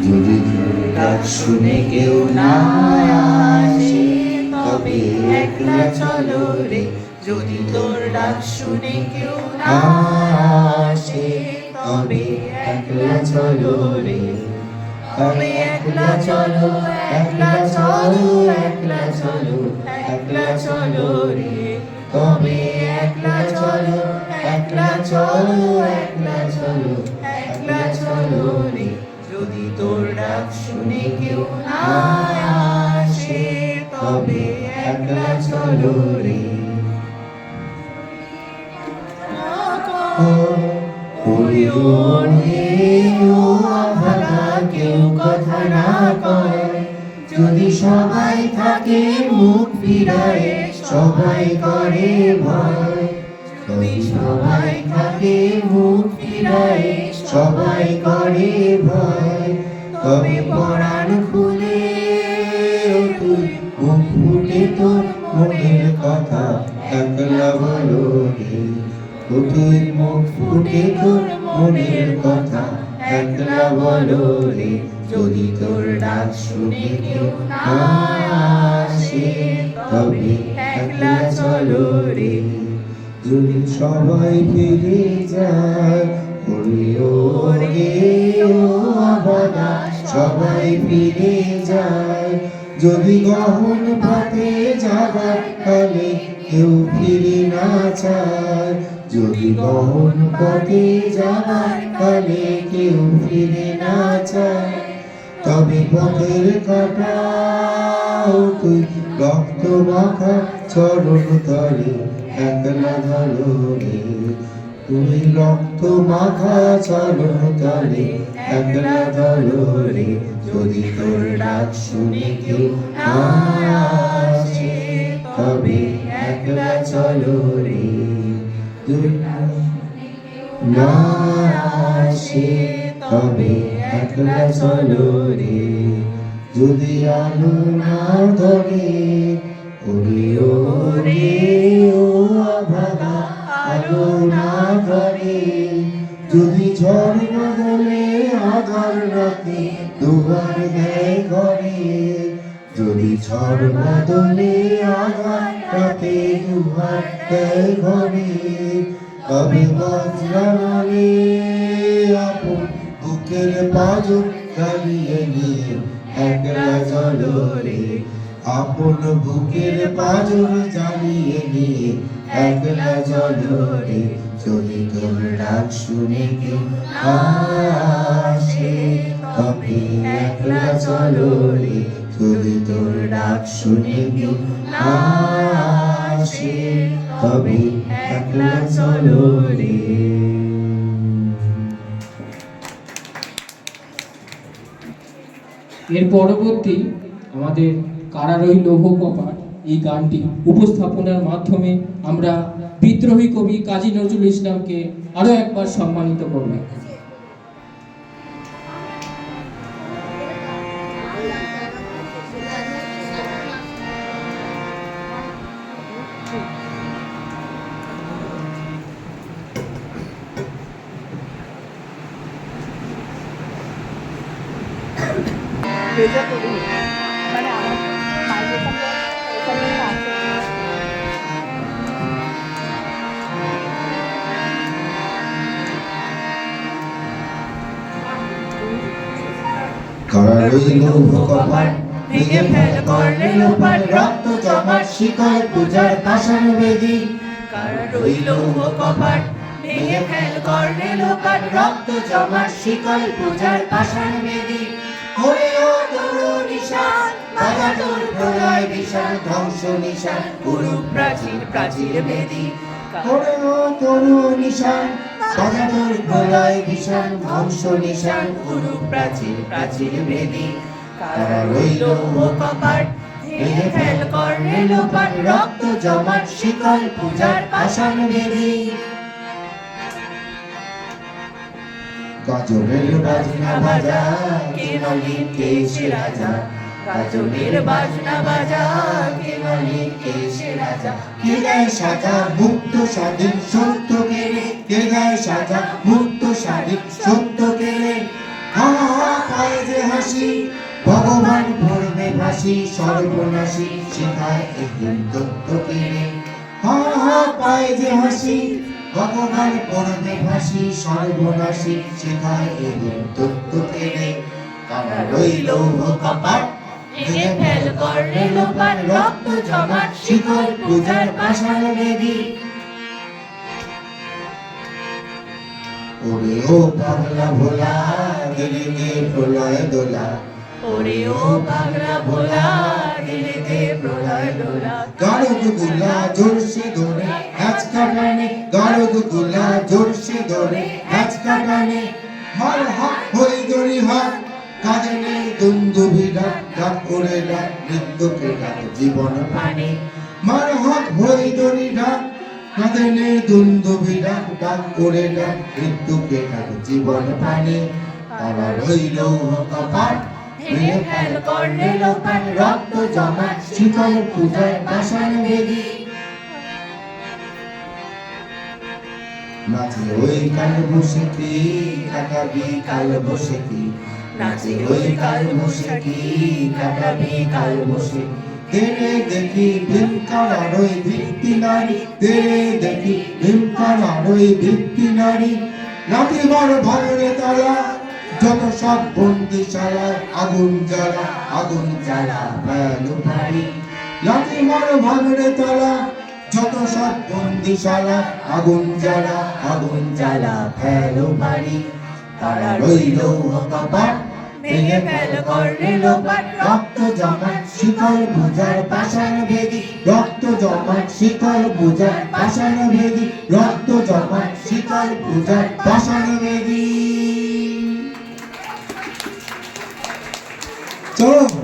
যদি তোর ডাক শুনে কেউ না আসে তবে একলা চলো রে। যদি তোর ডাক শুনে কেউ না আসে তবে একলা চলো রে। তবে একলা চলো, একলা চলো, একলা চলো, একলা চলো রে। তবে একলা চলো, একলা চলো, একলা চলো, একলা চলো রে। যদি তোর ডাক শুনে কেউ না আসে তবে একলা চলো রে। কেউ কথা না কয়, যদি সবাই থাকে মুখ ফিরায়, সবাই করে ভয়। যদি সবাই থাকে মুখ ফিরায়, সবাই করে ভয়। তবে পরাণ খুলে তুই মুখ ফুটে তোর মনের কথা একলা বলো রে। তুই মুখ ফুটে তোর মনের কথা একলা বলো রে। যদি তোর ডাক শুনে কেউ না আসে তবে একলা চলো রে। যদি সবাই ফিরে যায়, ওরে ও আবাদা, সবাই ফিরে যায়। যদি গহন পথে যাবার কালে কেউ ফিরে না চায়, যদি গহন পথে যাবার কালে কেউ ফিরে না চায়, তবে পথের কাটা তুই রক্ত মাখা চরণ তলে একলা ধরো রে। তুই রক্ত মাখা চরণ তলে একলা ধরো রে। যদি তোর ডাক শুনে কেউ না আসে তবে একলা চলো রে। না আসে তবে একলা চলো রে। যদি আলো না ধরে, ওরে ও অভাগা, আলো না ধরে। যদি ঝড় বদলে আধার রাতে দুয়ার দেয় ঘরে, যদি ঝড় বদলে আধার রাতে দুয়ার দেয় ঘরে, তবে বজ্রানলে আপন বুকের পাঁজর জ্বালিয়ে নিয়ে একলা চলো রে। আপন বুকের পাঁজর জ্বালিয়ে নিয়ে একলা চলো রে। যদি তোর ডাক শুনে কেউ আসে তবে একলা চলো রে। যদি তোর ডাক শুনে কেউ আসে তবে একলা চলো রে। এর পরবর্তী আমাদের কারারই লৌহ কপাট এই গানটি উপস্থাপনার মাধ্যমে আমরা বিদ্রোহী কবি কাজী নজরুল ইসলামকে আরো একবার সম্মানিত করব। কারারই লৌহ কপাট ভেঙে ফেল কর্ণে লোপাট, রক্ত জমাট শিকল পূজার পাষাণ বেদী। কারারই লৌহ কপাট ভেঙে ফেল কর্ণে লোপাট, রক্ত জমাট শিকল পূজার পাষাণ বেদী। ওরে ও তরু নিশান, বাজা তোর প্রলয় বিশাল, ধ্বংস নিশান পুরু প্রাচীর প্রাচীর বেদী। ওরে ও তরু নিশান, বাজা তোর প্রলয় বিশাল, ধ্বংস নিশান পুরু প্রাচীর প্রাচীর বেদী। কারারই লৌহ কপাট ভেঙে ফেল কর্ণে লোপাট, রক্ত জমাট শিকল পূজার পাষাণ বেদী। গাজনের বাজনা বাজা, কে মালিক কে সে রাজা। গাজনের বাজনা বাজা, কে মালিক কে সে রাজা। কে দেয় সাজা মুক্ত স্বাধীন সত্য কেড়ে, কে দেয় সাজা মুক্ত স্বাধীন সত্য কেড়ে। হা হা পায়ে যে হাসি হাসি ভগবান পড়বে ভাসি সর্বনাশী শেখায় একদিন তত্ত্ব কেড়ে হা হা পায় যে হাসি ভগবান পড়বে ভাসি সর্বনাশী শেখায় একদিন তত্ত্ব কেড়ে কারা রইল কপাট ভেঙে ফেল কর্ণে লোপার রক্ত জমাট শিকল পূজার পাষাণ বেদী ওরে ও পাগলা ভোলা দিলে দে প্রলয় দোলা ওরে ও পাগলা ভোলা দিলে দে প্রলয় দোলা গারদ গুলা জোরসে ধরে হ্যাচ কাটানে গারদ গুলা জোরসে ধরে হ্যাচ কাটানে হর হক হই দড়ি হাত কাঁধে নেই দুন্দুভিরা ডাক ওরে ডাক মৃত্যুকে ডাক জীবন পানে মার হক হই দড়ি ডাক কাঁধে নেই দুন্দুভিরা ডাক ওরে ডাক মৃত্যুকে ডাক জীবন পানে তারা রইল কপাট ভেঙে ফেল কর্ণে লোপাট রক্ত জমাট শিকল পূজার পাষাণ বেদী নাচে ওই কাল বসে কাটাবি কাল বসে নাচে ওই কাল বসে কাটাবি কাল বসে তেরে দেখি ভীম করার ওই ভিত্তি নারী তেরে দেখি ভীম করার ওই ভিত্তি নারী নাতি বড় ভাঙরে তালা যত সব বন্দিশালা আগুন জ্বালা ভ্যালু ভারী লাঠি বড় ভাঙরে তালা যত সব বন্দিশালা আগুন জ্বালা ফেলো বাড়ি তারা রইল কপাট ভেঙে ফেল কর্ণে লোপাট রক্ত জমাট শিকল পূজার পাষাণ বেদী রক্ত জমাট শিকল পূজার পাষাণ বেদী রক্ত জমাট শিকল পূজার পাষাণ বেদী চলো